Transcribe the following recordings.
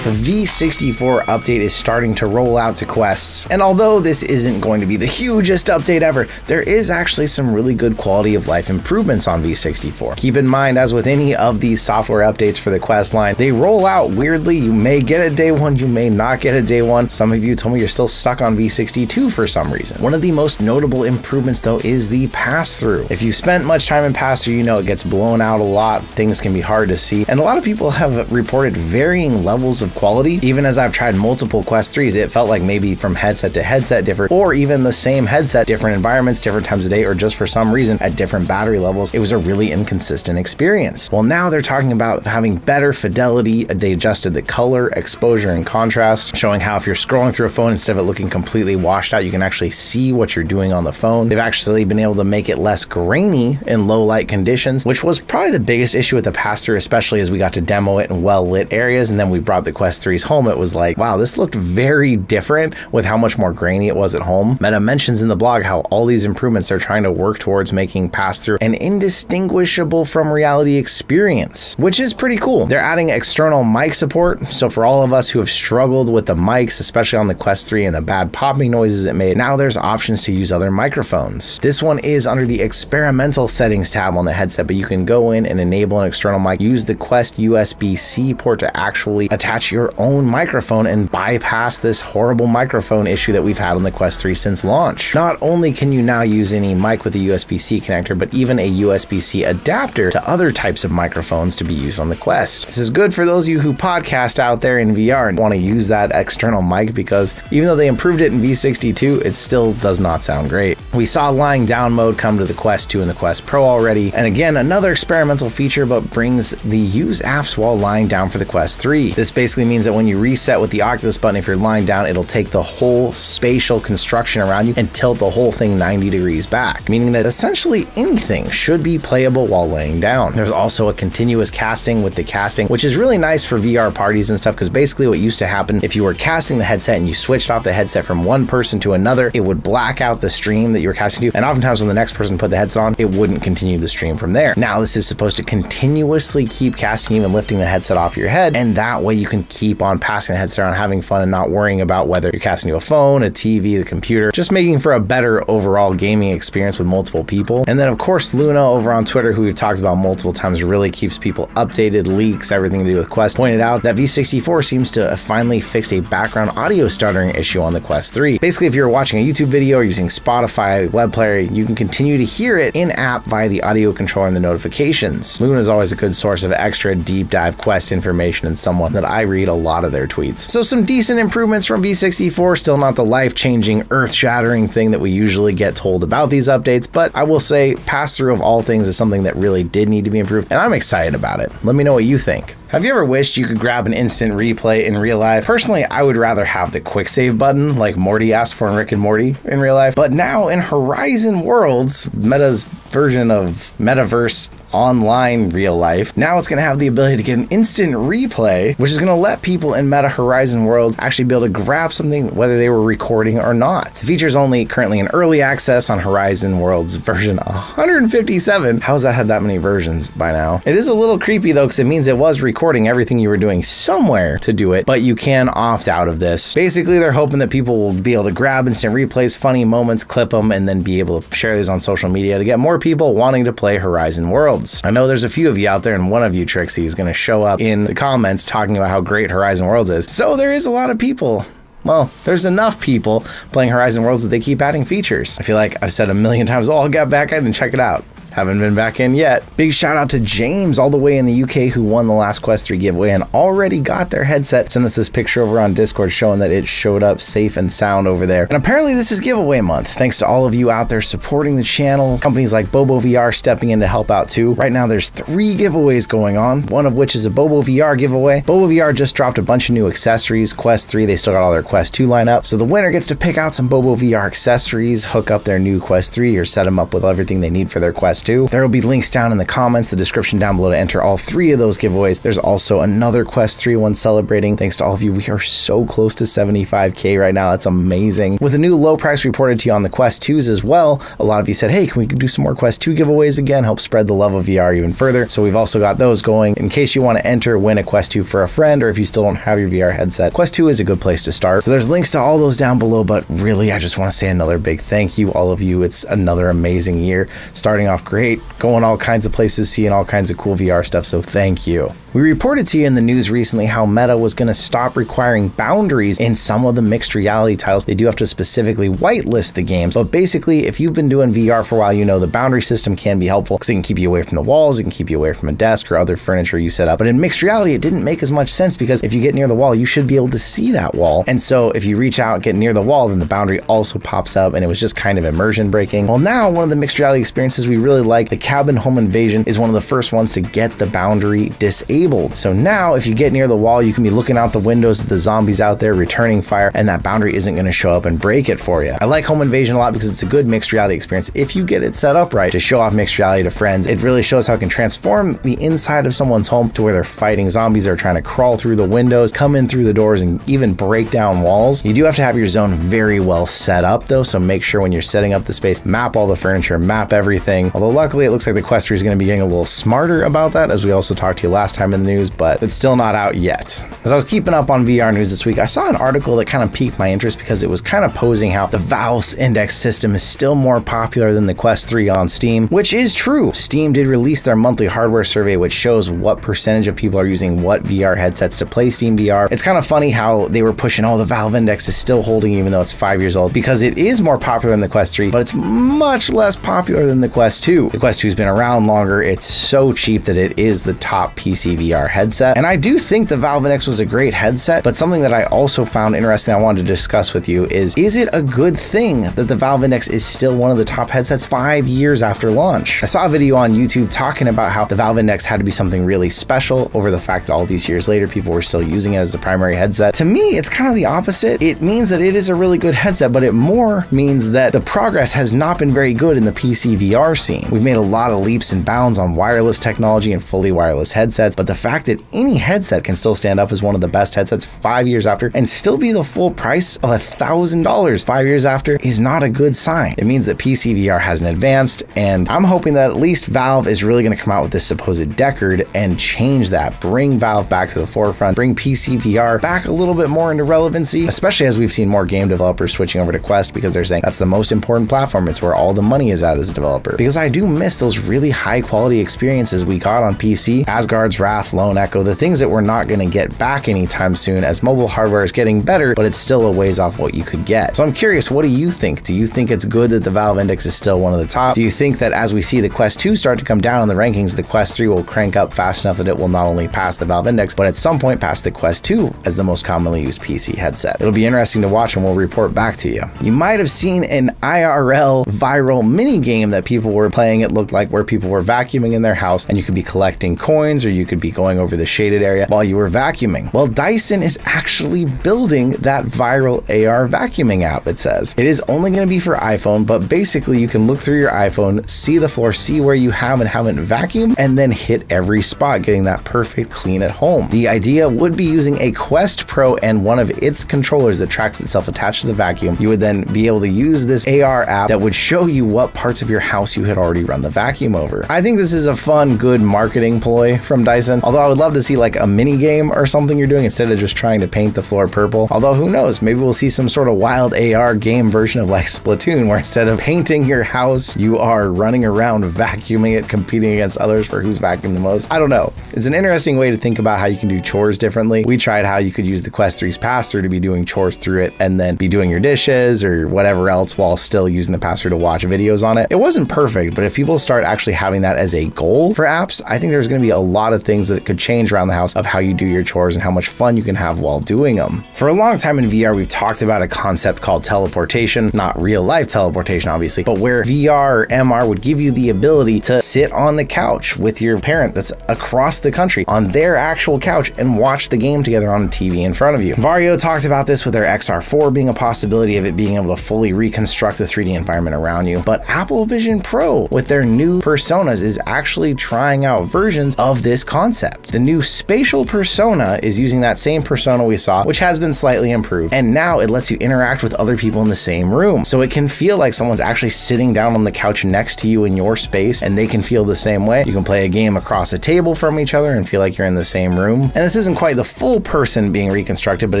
The V64 update is starting to roll out to Quests, and although this isn't going to be the hugest update ever, there is actually some really good quality of life improvements on V64. Keep in mind, as with any of these software updates for the Quest line, they roll out weirdly. You may get it day one, you may not get it day one. Some of you told me you're still stuck on V62 for some reason. One of the most notable improvements though is the pass-through. If you've spent much time in pass-through, you know it gets blown out a lot, things can be hard to see, and a lot of people have reported varying levels of quality. Even as I've tried multiple Quest 3s, it felt like maybe from headset to headset different, or even the same headset, different environments, different times of day, or just for some reason at different battery levels, it was a really inconsistent experience. Well, now they're talking about having better fidelity. They adjusted the color, exposure, and contrast, showing how if you're scrolling through a phone, instead of it looking completely washed out, you can actually see what you're doing on the phone. They've actually been able to make it less grainy in low light conditions, which was probably the biggest issue with the pass-through, especially as we got to demo it in well-lit areas, and then we brought the Quest 3s home. It was like, wow, this looked very different with how much more grainy it was at home. Meta mentions in the blog how all these improvements are trying to work towards making pass-through an indistinguishable from reality experience, which is pretty cool. They're adding external mic support, so for all of us who have struggled with the mics, especially on the Quest 3 and the bad popping noises it made, now there's options to use other microphones. This one is under the experimental settings tab on the headset, but you can go in and enable an external mic, use the Quest USB-C port to actually attach your own microphone and bypass this horrible microphone issue that we've had on the Quest 3 since launch. Not only can you now use any mic with a USB-C connector, but even a USB-C adapter to other types of microphones to be used on the Quest. This is good for those of you who podcast out there in VR and want to use that external mic, because even though they improved it in V62, it still does not sound great. We saw lying down mode come to the Quest 2 and the Quest Pro already, and again, another experimental feature, but brings the use apps while lying down for the Quest 3. This basically means that when you reset with the Oculus button, if you're lying down, it'll take the whole spatial construction around you and tilt the whole thing 90 degrees back, meaning that essentially anything should be playable while laying down. There's also a continuous casting with the casting, which is really nice for VR parties and stuff, because basically what used to happen, if you were casting the headset and you switched off the headset from one person to another, it would black out the stream that you were casting to, and oftentimes when the next person put the headset on, it wouldn't continue the stream from there. Now this is supposed to continuously keep casting, even lifting the headset off your head, and that way you can keep on passing the headset around, having fun and not worrying about whether you're casting to a phone, a TV, the computer, just making for a better overall gaming experience with multiple people. And then of course Luna over on Twitter, who we've talked about multiple times, really keeps people updated, leaks, everything to do with Quest, pointed out that V64 seems to have finally fixed a background audio stuttering issue on the Quest 3. Basically, if you're watching a YouTube video or using Spotify web player, you can continue to hear it in-app via the audio controller and the notifications. Luna is always a good source of extra deep dive Quest information and someone that I read a lot of their tweets. So some decent improvements from V64, still not the life-changing, earth-shattering thing that we usually get told about these updates, but I will say pass-through of all things is something that really did need to be improved, and I'm excited about it. Let me know what you think. Have you ever wished you could grab an instant replay in real life? Personally, I would rather have the quick save button like Morty asked for in Rick and Morty in real life. But now in Horizon Worlds, Meta's version of Metaverse online real life, now it's going to have the ability to get an instant replay, which is going to let people in Meta Horizon Worlds actually be able to grab something whether they were recording or not. The feature is only currently in early access on Horizon Worlds version 157. How has that had that many versions by now? It is a little creepy though, because it means it was recording everything you were doing somewhere to do it, but you can opt out of this. Basically, they're hoping that people will be able to grab instant replays, funny moments, clip them, and then be able to share these on social media to get more people wanting to play Horizon Worlds. I know there's a few of you out there, and one of you, Trixie, is going to show up in the comments talking about how great Horizon Worlds is. So there is a lot of people. Well, there's enough people playing Horizon Worlds that they keep adding features. I feel like I've said a million times, oh, I'll get back in and check it out. Haven't been back in yet. Big shout out to James all the way in the UK who won the last Quest 3 giveaway and already got their headset. Sent us this picture over on Discord showing that it showed up safe and sound over there. And apparently this is giveaway month. Thanks to all of you out there supporting the channel. Companies like Bobo VR stepping in to help out too. Right now there's 3 giveaways going on, one of which is a Bobo VR giveaway. Bobo VR just dropped a bunch of new accessories. Quest 3, they still got all their Quest 2 lineup. So the winner gets to pick out some Bobo VR accessories, hook up their new Quest 3 or set them up with everything they need for their Quest Quest 2. There will be links down in the comments, the description down below to enter all 3 of those giveaways. There's also another Quest 3 one celebrating. Thanks to all of you. We are so close to 75K right now. That's amazing. With a new low price reported to you on the Quest 2s as well, a lot of you said, hey, can we do some more Quest 2 giveaways again? Help spread the love of VR even further. So we've also got those going in case you want to enter, win a Quest 2 for a friend, or if you still don't have your VR headset. Quest 2 is a good place to start. So there's links to all those down below, but really, I just want to say another big thank you, all of you. It's another amazing year. Starting off great, going all kinds of places, seeing all kinds of cool VR stuff, so thank you. We reported to you in the news recently how Meta was going to stop requiring boundaries in some of the mixed reality titles. They do have to specifically whitelist the games, but basically, if you've been doing VR for a while, you know the boundary system can be helpful because it can keep you away from the walls, it can keep you away from a desk or other furniture you set up. But in mixed reality, it didn't make as much sense because if you get near the wall, you should be able to see that wall. And so if you reach out and get near the wall, then the boundary also pops up, and it was just kind of immersion breaking. Well, now one of the mixed reality experiences we really like, the Cabin Home Invasion, is one of the first ones to get the boundary disabled. So now if you get near the wall, you can be looking out the windows at the zombies out there returning fire, and that boundary isn't going to show up and break it for you. I like Home Invasion a lot because it's a good mixed reality experience if you get it set up right to show off mixed reality to friends. It really shows how it can transform the inside of someone's home to where they're fighting zombies, or trying to crawl through the windows, come in through the doors, and even break down walls. You do have to have your zone very well set up though, so make sure when you're setting up the space, map all the furniture, map everything. Although luckily it looks like the Quest 3 is going to be getting a little smarter about that, as we also talked to you last time in the news, but it's still not out yet. As I was keeping up on VR news this week, I saw an article that kind of piqued my interest because it was kind of posing how the Valve's index system is still more popular than the Quest 3 on Steam, which is true. Steam did release their monthly hardware survey, which shows what percentage of people are using what VR headsets to play Steam VR. It's kind of funny how they were pushing, oh, the Valve index is still holding even though it's 5 years old, because it is more popular than the Quest 3, but it's much less popular than the Quest 2. The Quest 2 has been around longer. It's so cheap that it is the top PCVR headset. And I do think the Valve Index was a great headset, but something that I also found interesting I wanted to discuss with you is it a good thing that the Valve Index is still one of the top headsets 5 years after launch? I saw a video on YouTube talking about how the Valve Index had to be something really special over the fact that all these years later, people were still using it as the primary headset. To me, it's kind of the opposite. It means that it is a really good headset, but it more means that the progress has not been very good in the PCVR scene. We've made a lot of leaps and bounds on wireless technology and fully wireless headsets, but the fact that any headset can still stand up as one of the best headsets 5 years after and still be the full price of $1,000 5 years after is not a good sign. It means that PCVR hasn't advanced, and I'm hoping that at least Valve is really going to come out with this supposed Deckard and change that, bring Valve back to the forefront, bring PCVR back a little bit more into relevancy, especially as we've seen more game developers switching over to Quest because they're saying that's the most important platform. It's where all the money is at as a developer. Because I do miss those really high quality experiences we got on PC, Asgard's Wrath, Lone Echo, the things that we're not going to get back anytime soon as mobile hardware is getting better, but it's still a ways off what you could get. So I'm curious, what do you think? Do you think it's good that the Valve Index is still one of the top? Do you think that as we see the Quest 2 start to come down in the rankings, the Quest 3 will crank up fast enough that it will not only pass the Valve Index, but at some point pass the Quest 2 as the most commonly used PC headset? It'll be interesting to watch, and we'll report back to you. You might have seen an IRL viral mini game that people were playing, it looked like, where people were vacuuming in their house and you could be collecting coins, or you could be going over the shaded area while you were vacuuming. Well, Dyson is actually building that viral AR vacuuming app, it says. It is only going to be for iPhone, but basically you can look through your iPhone, see the floor, see where you have and haven't vacuumed, and then hit every spot, getting that perfect clean at home. The idea would be using a Quest Pro and one of its controllers that tracks itself attached to the vacuum. You would then be able to use this AR app that would show you what parts of your house you had already run the vacuum over. I think this is a fun, good marketing ploy from Dyson, although I would love to see like a mini game or something you're doing instead of just trying to paint the floor purple. Although who knows, maybe we'll see some sort of wild AR game version of like Splatoon, where instead of painting your house, you are running around vacuuming it, competing against others for who's vacuumed the most. I don't know. It's an interesting way to think about how you can do chores differently. We tried how you could use the Quest 3's Passthrough to be doing chores through it and then be doing your dishes or whatever else while still using the Passthrough to watch videos on it. It wasn't perfect, but if people start actually having that as a goal for apps, I think there's going to be a lot of things that could change around the house of how you do your chores and how much fun you can have while doing them. For a long time in VR, we've talked about a concept called teleportation, not real life teleportation, obviously, but where VR or MR would give you the ability to sit on the couch with your parent that's across the country on their actual couch and watch the game together on a TV in front of you. Vario talked about this with their XR4 being a possibility of it being able to fully reconstruct the 3D environment around you, but Apple Vision Pro People with their new personas is actually trying out versions of this concept. The new spatial persona is using that same persona we saw, which has been slightly improved, and now it lets you interact with other people in the same room. So it can feel like someone's actually sitting down on the couch next to you in your space, and they can feel the same way. You can play a game across a table from each other and feel like you're in the same room. And this isn't quite the full person being reconstructed, but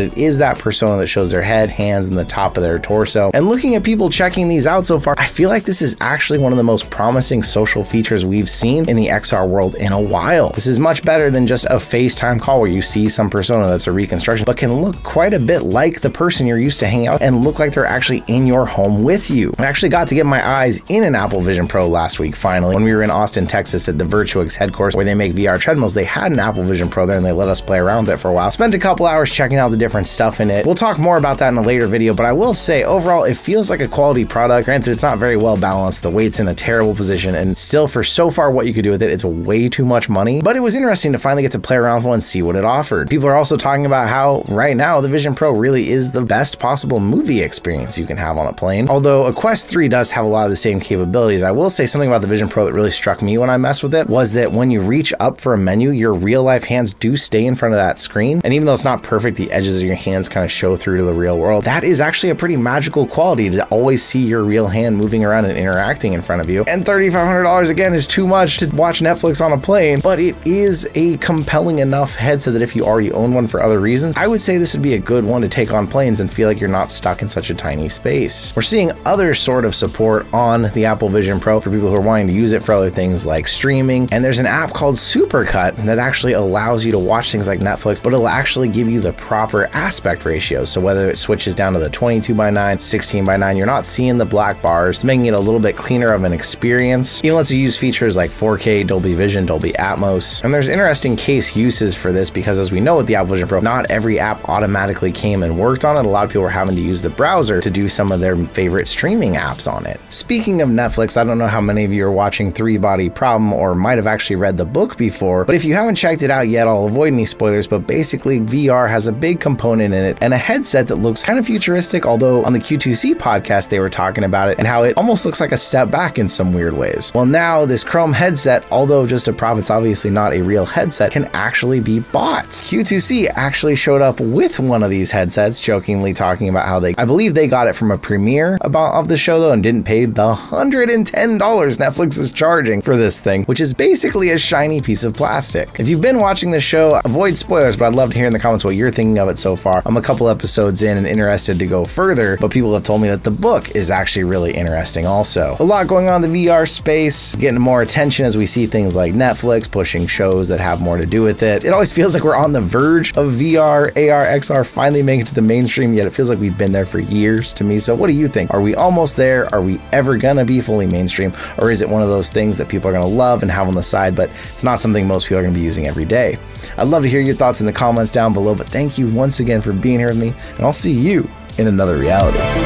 it is that persona that shows their head, hands, and the top of their torso. And looking at people checking these out so far, I feel like this is actually one of the most promising social features we've seen in the XR world in a while. This is much better than just a FaceTime call where you see some persona that's a reconstruction, but can look quite a bit like the person you're used to hanging out and look like they're actually in your home with you. I actually got to get my eyes in an Apple Vision Pro last week, finally. When we were in Austin, Texas at the Virtuix headquarters where they make VR treadmills, they had an Apple Vision Pro there and they let us play around with it for a while. Spent a couple hours checking out the different stuff in it. We'll talk more about that in a later video, but I will say overall it feels like a quality product. Granted, it's not very well balanced. The weight's in a terrible position, and still for so far what you could do with it, it's way too much money. But it was interesting to finally get to play around with one and see what it offered. People are also talking about how right now the Vision Pro really is the best possible movie experience you can have on a plane. Although a Quest 3 does have a lot of the same capabilities, I will say something about the Vision Pro that really struck me when I messed with it was that when you reach up for a menu, your real life hands do stay in front of that screen. And even though it's not perfect, the edges of your hands kind of show through to the real world. That is actually a pretty magical quality to always see your real hand moving around and interacting in front of you. And $3,500 again is too much to watch Netflix on a plane, but it is a compelling enough headset that if you already own one for other reasons, I would say this would be a good one to take on planes and feel like you're not stuck in such a tiny space. We're seeing other sort of support on the Apple Vision Pro for people who are wanting to use it for other things like streaming. And there's an app called Supercut that actually allows you to watch things like Netflix, but it'll actually give you the proper aspect ratios. So whether it switches down to the 22:9, 16:9, you're not seeing the black bars, making it a little bit cleaner of an experience. Even lets you use features like 4K, Dolby Vision, Dolby Atmos. And there's interesting case uses for this because as we know with the Apple Vision Pro, not every app automatically came and worked on it. A lot of people were having to use the browser to do some of their favorite streaming apps on it. Speaking of Netflix, I don't know how many of you are watching Three Body Problem or might have actually read the book before, but if you haven't checked it out yet, I'll avoid any spoilers, but basically VR has a big component in it and a headset that looks kind of futuristic, although on the Q2C podcast they were talking about it and how it almost looks like a step back in some weird ways. Well, now this Chrome headset, although just a prop, it's obviously not a real headset, can actually be bought. Q2C actually showed up with one of these headsets, jokingly talking about how I believe they got it from a premiere of the show though and didn't pay the $110 Netflix is charging for this thing, which is basically a shiny piece of plastic. If you've been watching this show, avoid spoilers, but I'd love to hear in the comments what you're thinking of it so far. I'm a couple episodes in and interested to go further, but people have told me that the book is actually really interesting also. A lot going on in the VR space, getting more attention as we see things like Netflix pushing shows that have more to do with it. It always feels like we're on the verge of VR, AR, XR finally making it to the mainstream, yet it feels like we've been there for years to me. So what do you think? Are we almost there? Are we ever gonna be fully mainstream? Or is it one of those things that people are gonna love and have on the side, but it's not something most people are gonna be using every day? I'd love to hear your thoughts in the comments down below, but thank you once again for being here with me, and I'll see you in another reality.